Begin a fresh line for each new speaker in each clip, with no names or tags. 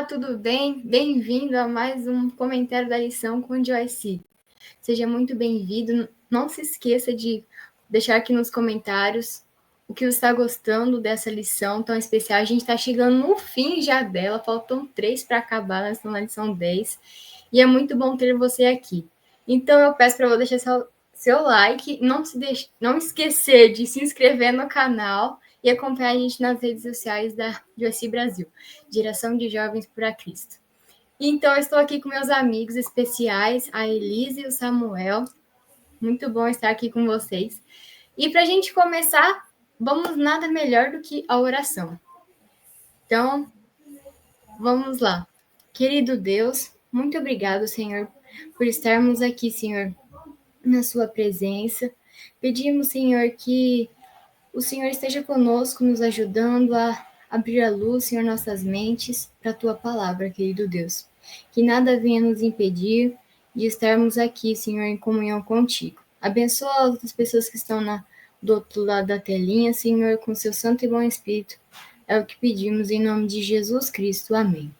tudo bem? Bem-vindo a mais um comentário da lição com Joyce. Seja muito bem-vindo. Não se esqueça de deixar aqui nos comentários o que você está gostando dessa lição tão especial. A gente está chegando no fim já dela, faltam 3 para acabar, nós estamos na lição 10. E é muito bom ter você aqui. Então eu peço para você deixar seu like, não esquecer de se inscrever no canal e acompanhar a gente nas redes sociais da Joyce Brasil, Geração de Jovens por a Cristo. Então, eu estou aqui com meus amigos especiais, a Elise e o Samuel. Muito bom estar aqui com vocês. E para a gente começar, vamos nada melhor do que a oração. Então, vamos lá. Querido Deus, muito obrigado, Senhor, por estarmos aqui, Senhor, na sua presença. Pedimos, Senhor, que o Senhor esteja conosco, nos ajudando a abrir a luz, Senhor, nossas mentes para a Tua palavra, querido Deus. Que nada venha nos impedir de estarmos aqui, Senhor, em comunhão contigo. Abençoa as pessoas que estão do outro lado da telinha, Senhor, com seu santo e bom Espírito. É o que pedimos em nome de Jesus Cristo. Amém.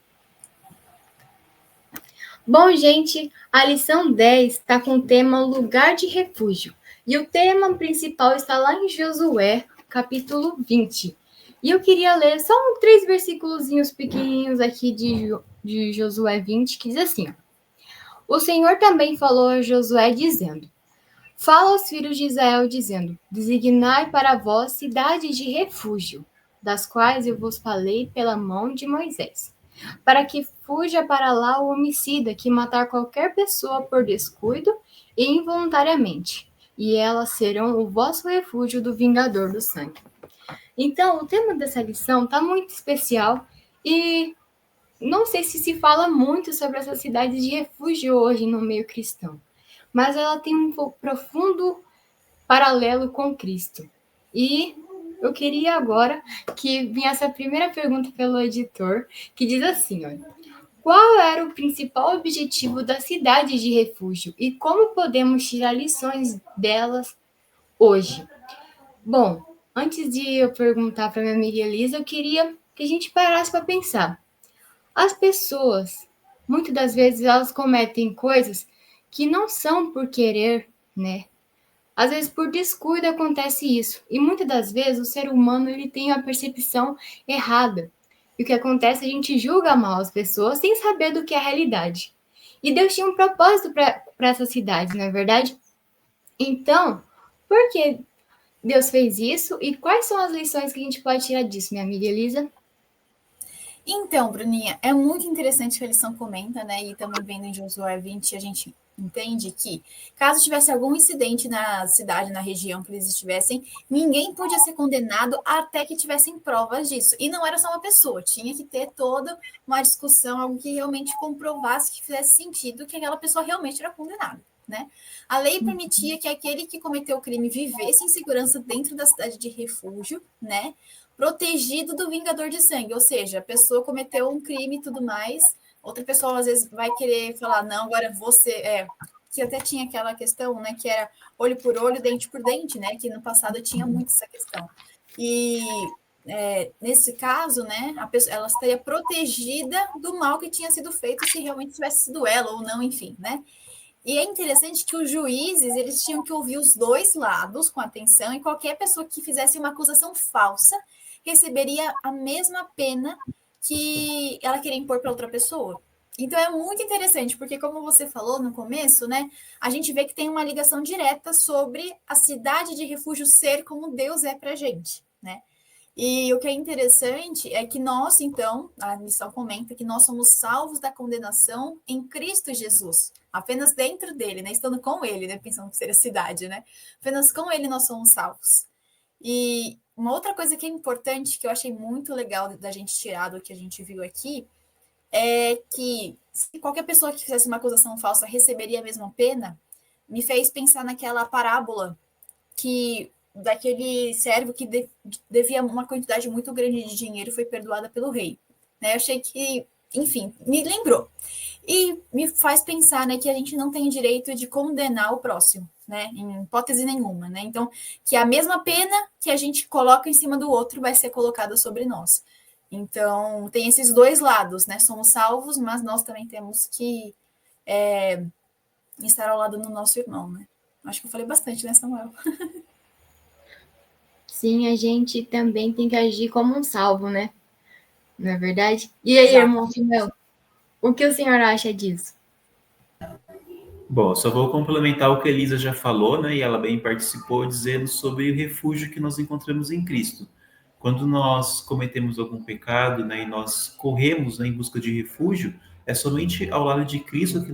Bom, gente, a lição 10 está com o tema lugar de refúgio. E o tema principal está lá em Josué, capítulo 20. E eu queria ler só 3 versículos pequenininhos aqui de Josué 20, que diz assim: O Senhor também falou a Josué, dizendo: Fala aos filhos de Israel, dizendo: Designai para vós cidades de refúgio, das quais eu vos falei pela mão de Moisés, para que fuja para lá o homicida que matar qualquer pessoa por descuido e involuntariamente, e elas serão o vosso refúgio do vingador do sangue. Então, o tema dessa lição está muito especial e não sei se fala muito sobre essas cidades de refúgio hoje no meio cristão, mas ela tem um profundo paralelo com Cristo. E eu queria agora que viesse a primeira pergunta pelo editor, que diz assim, olha: qual era o principal objetivo da cidade de refúgio e como podemos tirar lições delas hoje? Bom, antes de eu perguntar para minha amiga Elisa, eu queria que a gente parasse para pensar. As pessoas, muitas das vezes, elas cometem coisas que não são por querer, né? Às vezes, por descuido, acontece isso. E muitas das vezes, o ser humano ele tem a percepção errada. E o que acontece, a gente julga mal as pessoas sem saber do que é a realidade. E Deus tinha um propósito para essa cidade, não é verdade? Então, por que Deus fez isso? E quais são as lições que a gente pode tirar disso, minha amiga Elisa?
Então, Bruninha, é muito interessante que a lição comenta, né? E também vendo em Josué 20, a gente entende que, caso tivesse algum incidente na cidade, na região que eles estivessem, ninguém podia ser condenado até que tivessem provas disso. E não era só uma pessoa, tinha que ter toda uma discussão, algo que realmente comprovasse, que fizesse sentido que aquela pessoa realmente era condenada. Né? A lei permitia que aquele que cometeu o crime vivesse em segurança dentro da cidade de refúgio, né? Protegido do vingador de sangue, ou seja, a pessoa cometeu um crime e tudo mais, outra pessoa às vezes vai querer falar, não, agora você, que até tinha aquela questão, né, que era olho por olho, dente por dente, né, que no passado tinha muito essa questão. E nesse caso, né, a pessoa, ela estaria protegida do mal que tinha sido feito, se realmente tivesse sido ela ou não, enfim, né. E é interessante que os juízes, eles tinham que ouvir os dois lados com atenção, e qualquer pessoa que fizesse uma acusação falsa receberia a mesma pena que ela queria impor para outra pessoa. Então é muito interessante, porque como você falou no começo, né, a gente vê que tem uma ligação direta sobre a cidade de refúgio ser como Deus é para a gente, né? E o que é interessante é que nós, então, a missão comenta que nós somos salvos da condenação em Cristo Jesus, apenas dentro dele, né? Estando com ele, né? Pensando que seria cidade, né? Apenas com ele nós somos salvos. E uma outra coisa que é importante, que eu achei muito legal da gente tirar do que a gente viu aqui, é que se qualquer pessoa que fizesse uma acusação falsa receberia a mesma pena, me fez pensar naquela parábola que daquele servo que devia uma quantidade muito grande de dinheiro foi perdoada pelo rei. Né? Eu achei que, enfim, me lembrou. E me faz pensar, né, que a gente não tem direito de condenar o próximo, né, em hipótese nenhuma, né? Então, que a mesma pena que a gente coloca em cima do outro vai ser colocada sobre nós. Então, tem esses dois lados, né? Somos salvos, mas nós também temos que estar ao lado do nosso irmão, né? Acho que eu falei bastante, né, Samuel?
Sim, a gente também tem que agir como um salvo, né? Não é verdade? E aí,
Exato.
irmão Samuel, o que o senhor acha disso?
Bom, só vou complementar o que a Elisa já falou, né? E ela bem participou, dizendo sobre o refúgio que nós encontramos em Cristo. Quando nós cometemos algum pecado, né, e nós corremos, né, em busca de refúgio, é somente ao lado de Cristo que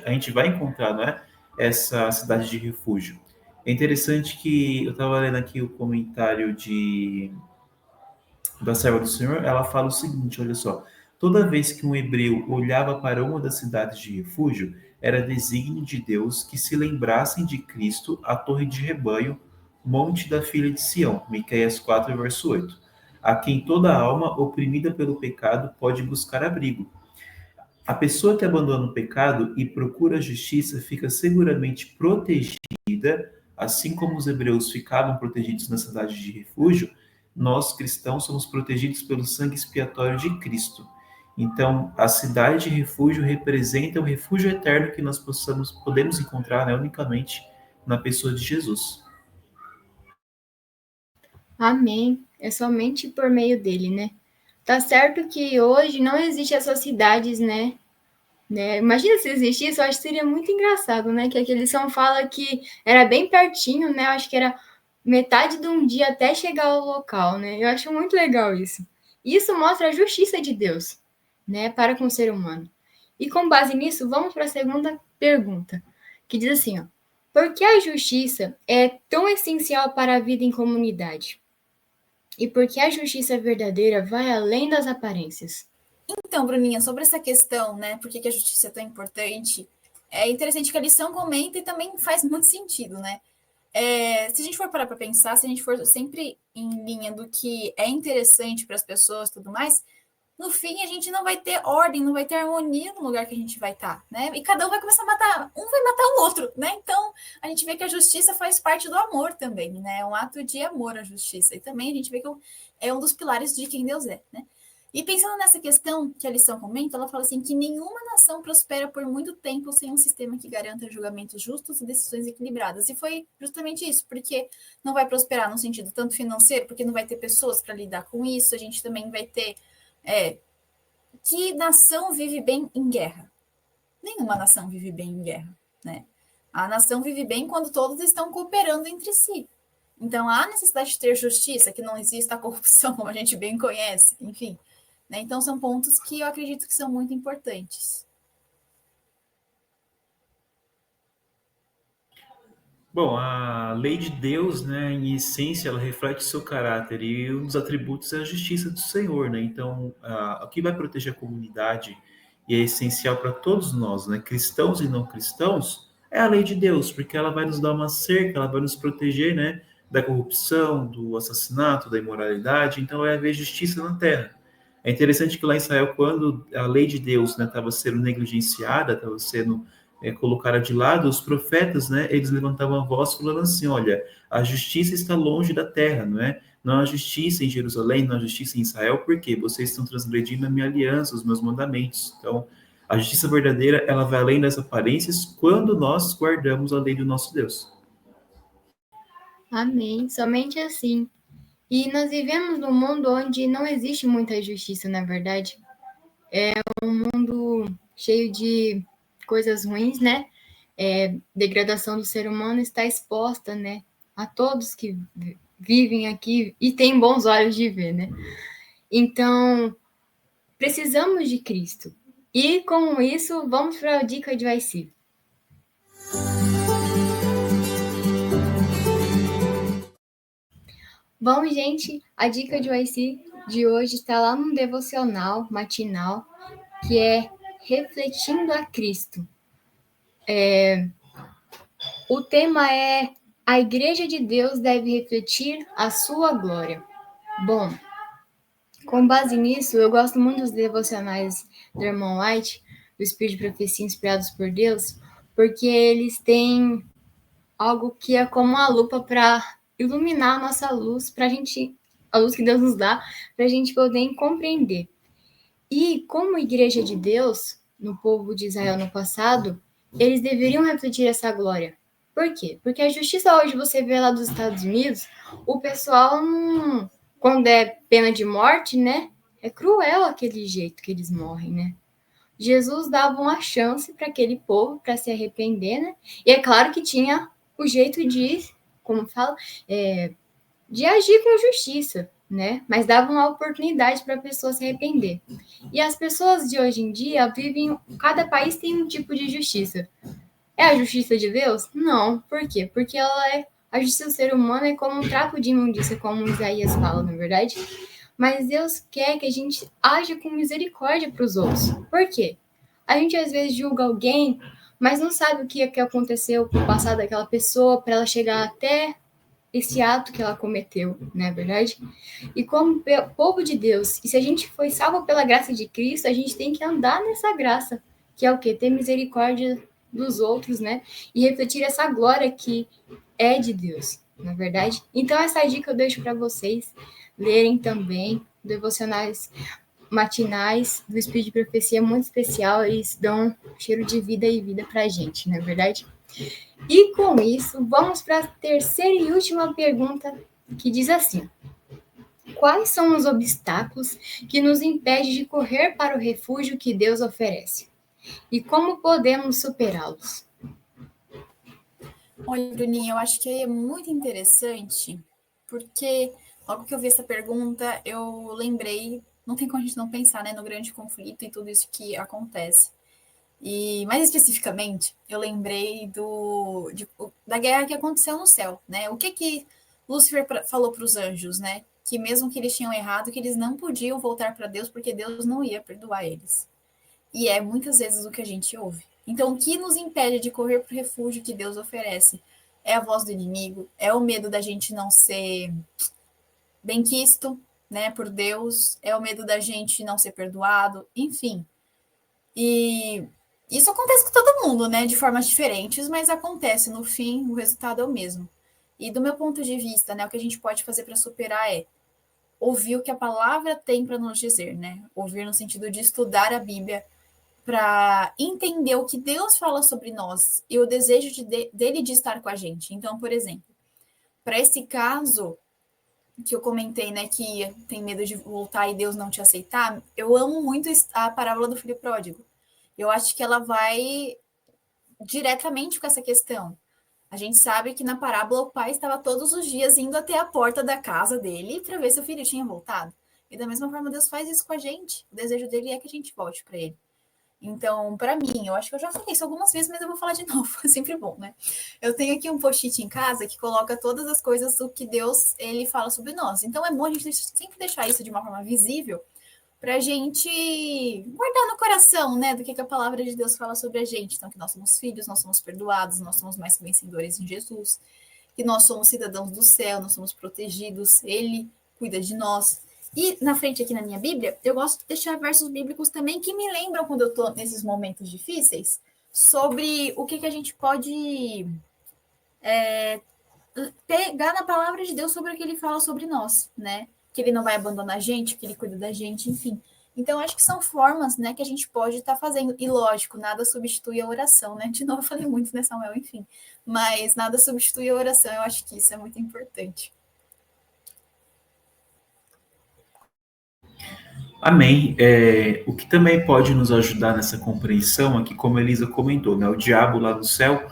a gente vai encontrar, não é? Essa cidade de refúgio. É interessante que eu estava lendo aqui o comentário da serva do Senhor, ela fala o seguinte, olha só, toda vez que um hebreu olhava para uma das cidades de refúgio, era desígnio de Deus que se lembrassem de Cristo, a torre de rebanho, monte da filha de Sião, Miqueias 4, verso 8, a quem toda alma oprimida pelo pecado pode buscar abrigo. A pessoa que abandona o pecado e procura a justiça fica seguramente protegida, assim como os hebreus ficavam protegidos na cidade de refúgio, nós cristãos somos protegidos pelo sangue expiatório de Cristo. Então, a cidade de refúgio representa o refúgio eterno que nós podemos encontrar, né, unicamente na pessoa de Jesus.
Amém. É somente por meio dele, né? Tá certo que hoje não existe essas cidades, né? Imagina se existisse, eu acho que seria muito engraçado, né? Que aquele São fala que era bem pertinho, né? Eu acho que era metade de um dia até chegar ao local, né? Eu acho muito legal isso. Isso mostra a justiça de Deus, né? Para com o ser humano. E com base nisso, vamos para a segunda pergunta, que diz assim, ó. Por que a justiça é tão essencial para a vida em comunidade? E por que a justiça verdadeira vai além das aparências?
Então, Bruninha, sobre essa questão, né, por que a justiça é tão importante, é interessante que a lição comenta e também faz muito sentido, né? Se a gente for parar para pensar, se a gente for sempre em linha do que é interessante para as pessoas e tudo mais, no fim a gente não vai ter ordem, não vai ter harmonia no lugar que a gente vai estar, né? E cada um vai começar a matar, um vai matar o outro, né? Então a gente vê que a justiça faz parte do amor também, né? É um ato de amor a justiça. E também a gente vê que é um dos pilares de quem Deus é, né? E pensando nessa questão que a lição comenta, ela fala assim que nenhuma nação prospera por muito tempo sem um sistema que garanta julgamentos justos e decisões equilibradas. E foi justamente isso, porque não vai prosperar no sentido tanto financeiro, porque não vai ter pessoas para lidar com isso, a gente também vai ter que nação vive bem em guerra? Nenhuma nação vive bem em guerra, né? A nação vive bem quando todos estão cooperando entre si. Então, há necessidade de ter justiça, que não exista a corrupção, como a gente bem conhece, enfim. Né? Então, são pontos que eu acredito que são muito importantes.
Bom, a lei de Deus, né, em essência, ela reflete seu caráter e um dos atributos é a justiça do Senhor, né? Então, o que vai proteger a comunidade e é essencial para todos nós, né, cristãos e não cristãos, é a lei de Deus, porque ela vai nos dar uma cerca, ela vai nos proteger, né, da corrupção, do assassinato, da imoralidade. Então, é haver justiça na terra. É interessante que lá em Israel, quando a lei de Deus, né, estava sendo negligenciada, estava sendo colocada de lado, os profetas, né, eles levantavam a voz falando assim, olha, a justiça está longe da terra, não é? Não há justiça em Jerusalém, não há justiça em Israel, porque vocês estão transgredindo a minha aliança, os meus mandamentos. Então, a justiça verdadeira, ela vai além das aparências quando nós guardamos a lei do nosso Deus.
Amém. Somente assim. E nós vivemos num mundo onde não existe muita justiça, na verdade. É um mundo cheio de coisas ruins, né? Degradação do ser humano está exposta, né? A todos que vivem aqui e têm bons olhos de ver, né? Então, precisamos de Cristo. E com isso, vamos para a dica de IC. Bom, gente, a dica de IC de hoje está lá no devocional matinal, que é Refletindo a Cristo. O tema é A Igreja de Deus deve refletir a sua glória. Bom, com base nisso, eu gosto muito dos devocionais do irmão White, do Espírito de Profecia Inspirados por Deus, porque eles têm algo que é como uma lupa para iluminar a nossa luz, para a gente a luz que Deus nos dá para a gente poder compreender. E como igreja de Deus, no povo de Israel no passado, eles deveriam refletir essa glória. Por quê? Porque a justiça hoje, você vê lá dos Estados Unidos, o pessoal, quando é pena de morte, né? É cruel aquele jeito que eles morrem, né? Jesus dava uma chance para aquele povo para se arrepender, né? E é claro que tinha o jeito de, como fala, de agir com justiça, né? Mas dava uma oportunidade para a pessoa se arrepender. E as pessoas de hoje em dia vivem, cada país tem um tipo de justiça. É a justiça de Deus? Não. Por quê? Porque a justiça do ser humano é como um trapo de imundícia, como Isaías fala, na verdade. Mas Deus quer que a gente haja com misericórdia para os outros. Por quê? A gente às vezes julga alguém, mas não sabe o que aconteceu com o passado daquela pessoa para ela chegar até esse ato que ela cometeu, não é verdade? E como povo de Deus, e se a gente foi salvo pela graça de Cristo, a gente tem que andar nessa graça, que é o quê? Ter misericórdia dos outros, né? E refletir essa glória que é de Deus, na verdade. Então, essa dica eu deixo para vocês lerem também, devocionais matinais do Espírito de Profecia, muito especial, eles dão cheiro de vida e vida para a gente, não é verdade? E com isso, vamos para a terceira e última pergunta, que diz assim: quais são os obstáculos que nos impedem de correr para o refúgio que Deus oferece? E como podemos superá-los?
Olha, Bruninha, eu acho que aí é muito interessante, porque logo que eu vi essa pergunta, eu lembrei, não tem como a gente não pensar, né, no grande conflito e tudo isso que acontece. E mais especificamente, eu lembrei da guerra que aconteceu no céu, né? O que Lúcifer falou para os anjos, né? Que mesmo que eles tinham errado, que eles não podiam voltar para Deus porque Deus não ia perdoar eles. E é muitas vezes o que a gente ouve. Então, o que nos impede de correr para o refúgio que Deus oferece? É a voz do inimigo, é o medo da gente não ser benquisto, né, por Deus, é o medo da gente não ser perdoado, enfim. E isso acontece com todo mundo, né, de formas diferentes, mas acontece, no fim, o resultado é o mesmo. E do meu ponto de vista, né, o que a gente pode fazer para superar é ouvir o que a palavra tem para nos dizer, né? Ouvir no sentido de estudar a Bíblia, para entender o que Deus fala sobre nós e o desejo dele de estar com a gente. Então, por exemplo, para esse caso que eu comentei, né, que tem medo de voltar e Deus não te aceitar, eu amo muito a parábola do filho pródigo. Eu acho que ela vai diretamente com essa questão. A gente sabe que na parábola o pai estava todos os dias indo até a porta da casa dele para ver se o filho tinha voltado. E da mesma forma Deus faz isso com a gente. O desejo dele é que a gente volte para ele. Então, para mim, eu acho que eu já falei isso algumas vezes, mas eu vou falar de novo, é sempre bom, né? Eu tenho aqui um post-it em casa que coloca todas as coisas do que Deus ele fala sobre nós. Então, é bom a gente sempre deixar isso de uma forma visível para a gente guardar no coração, né, do que a palavra de Deus fala sobre a gente. Então, que nós somos filhos, nós somos perdoados, nós somos mais que vencedores em Jesus, que nós somos cidadãos do céu, nós somos protegidos, Ele cuida de nós. E na frente aqui na minha Bíblia, eu gosto de deixar versos bíblicos também que me lembram quando eu estou nesses momentos difíceis, sobre o que a gente pode pegar na palavra de Deus sobre o que ele fala sobre nós, né? Que ele não vai abandonar a gente, que ele cuida da gente, enfim. Então, acho que são formas, né, que a gente pode estar fazendo. E, lógico, nada substitui a oração, né? De novo, eu falei muito, né, Samuel? Enfim. Mas nada substitui a oração. Eu acho que isso é muito importante.
Amém. O que também pode nos ajudar nessa compreensão é que, como a Elisa comentou, né, o diabo lá no céu,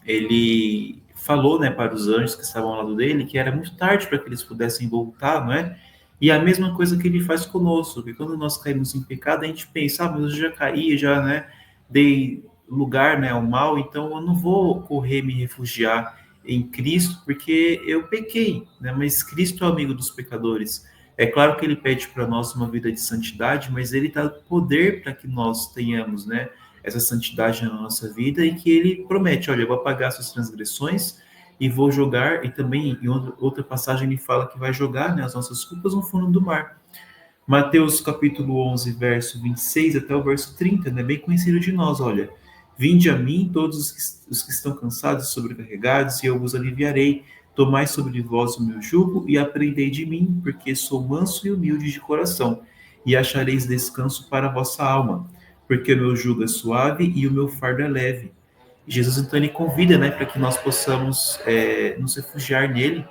ele falou, né, para os anjos que estavam ao lado dele que era muito tarde para que eles pudessem voltar, não é? E a mesma coisa que ele faz conosco, que quando nós caímos em pecado, a gente pensa, mas eu já caí, já, né, dei lugar, né, ao mal, então eu não vou correr me refugiar em Cristo, porque eu pequei, né, mas Cristo é o amigo dos pecadores. É claro que ele pede para nós uma vida de santidade, mas ele dá poder para que nós tenhamos, né, essa santidade na nossa vida e que ele promete, olha, eu vou apagar suas transgressões e vou jogar, e também em outra passagem ele fala que vai jogar, né, as nossas culpas no fundo do mar. Mateus capítulo 11, verso 26 até o verso 30, né, bem conhecido de nós, olha, vinde a mim todos os que estão cansados e sobrecarregados e eu vos aliviarei. Tomai sobre vós o meu jugo e aprendei de mim, porque sou manso e humilde de coração, e achareis descanso para a vossa alma, porque o meu jugo é suave e o meu fardo é leve. Jesus então ele convida, né, para que nós possamos nos refugiar nele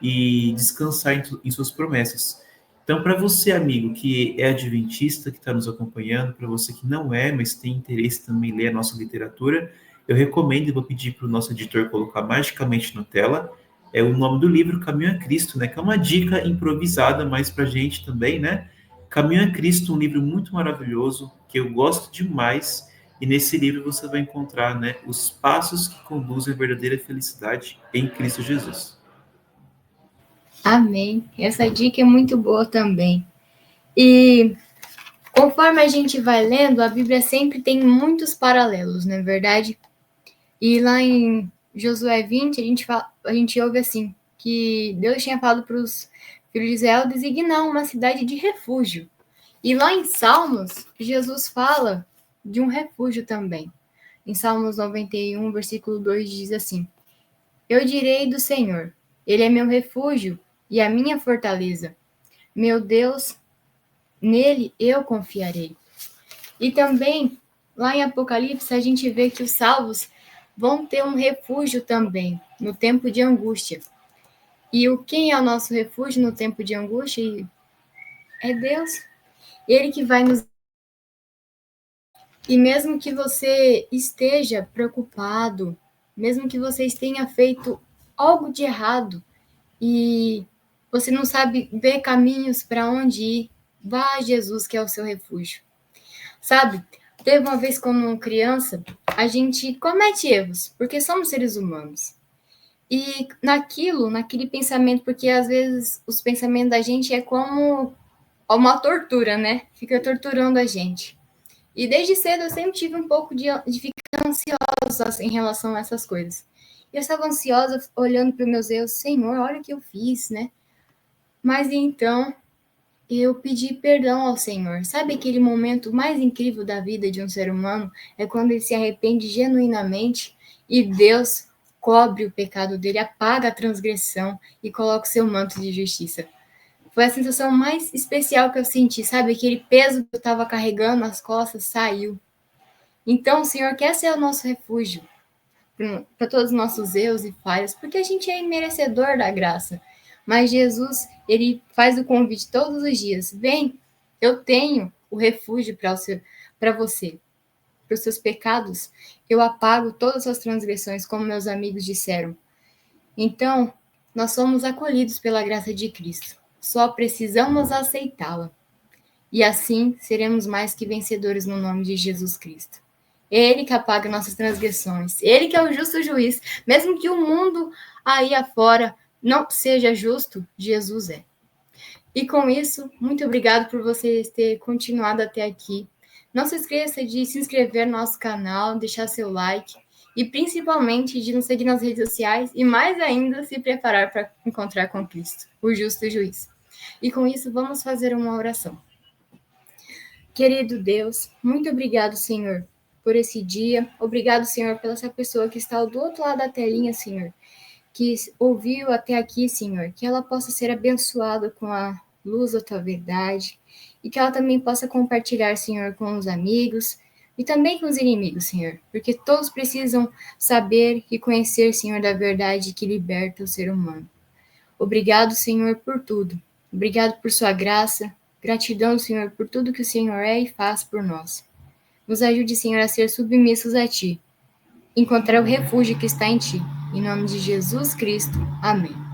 e descansar em suas promessas. Então, para você, amigo, que é adventista, que está nos acompanhando, para você que não é, mas tem interesse também em ler a nossa literatura, eu recomendo e vou pedir para o nosso editor colocar magicamente na tela o nome do livro, Caminho a Cristo, né? Que é uma dica improvisada, mas para a gente também, né? Caminho a Cristo, um livro muito maravilhoso, que eu gosto demais, e nesse livro você vai encontrar, né, os passos que conduzem à verdadeira felicidade em Cristo Jesus.
Amém. Essa dica é muito boa também. E conforme a gente vai lendo, a Bíblia sempre tem muitos paralelos, não é verdade? E lá em Josué 20, a gente ouve assim, que Deus tinha falado para os filhos de Israel designar uma cidade de refúgio. E lá em Salmos, Jesus fala de um refúgio também. Em Salmos 91, versículo 2, diz assim: Eu direi do Senhor, Ele é meu refúgio e a minha fortaleza. Meu Deus, nele eu confiarei. E também, lá em Apocalipse, a gente vê que os salvos vão ter um refúgio também, no tempo de angústia. E quem é o nosso refúgio no tempo de angústia? É Deus. Ele que vai nos... E mesmo que você esteja preocupado, mesmo que você tenha feito algo de errado e você não sabe ver caminhos para onde ir, vá a Jesus, que é o seu refúgio. Sabe, teve uma vez como criança, a gente comete erros, porque somos seres humanos. E naquele pensamento, porque às vezes os pensamentos da gente é como uma tortura, né? Fica torturando a gente. E desde cedo eu sempre tive um pouco de ficar ansiosa em relação a essas coisas. Eu estava ansiosa olhando para os meus erros, Senhor, olha o que eu fiz, né? Mas então eu pedi perdão ao Senhor. Sabe aquele momento mais incrível da vida de um ser humano? É quando ele se arrepende genuinamente e Deus cobre o pecado dele, apaga a transgressão e coloca o seu manto de justiça. Foi a sensação mais especial que eu senti, sabe? Aquele peso que eu estava carregando nas costas saiu. Então, o Senhor quer ser o nosso refúgio para todos os nossos erros e falhas, porque a gente é imerecedor da graça. Mas Jesus, ele faz o convite todos os dias. Vem, eu tenho o refúgio para você. Para os seus pecados, eu apago todas as suas transgressões, como meus amigos disseram. Então, nós somos acolhidos pela graça de Cristo. Só precisamos aceitá-la. E assim seremos mais que vencedores no nome de Jesus Cristo. Ele que apaga nossas transgressões. Ele que é o justo juiz. Mesmo que o mundo aí afora não seja justo, Jesus é. E com isso, muito obrigado por vocês terem continuado até aqui. Não se esqueça de se inscrever no nosso canal, deixar seu like e principalmente de nos seguir nas redes sociais e mais ainda se preparar para encontrar com Cristo, o justo juiz. E com isso, vamos fazer uma oração. Querido Deus, muito obrigado, Senhor, por esse dia. Obrigado, Senhor, pela essa pessoa que está do outro lado da telinha, Senhor, que ouviu até aqui, Senhor, que ela possa ser abençoada com a luz da tua verdade e que ela também possa compartilhar, Senhor, com os amigos e também com os inimigos, Senhor, porque todos precisam saber e conhecer, Senhor, da verdade que liberta o ser humano. Obrigado, Senhor, por tudo. Obrigado por sua graça. Gratidão, Senhor, por tudo que o Senhor é e faz por nós. Nos ajude, Senhor, a ser submissos a Ti. Encontrar o refúgio que está em Ti. Em nome de Jesus Cristo. Amém.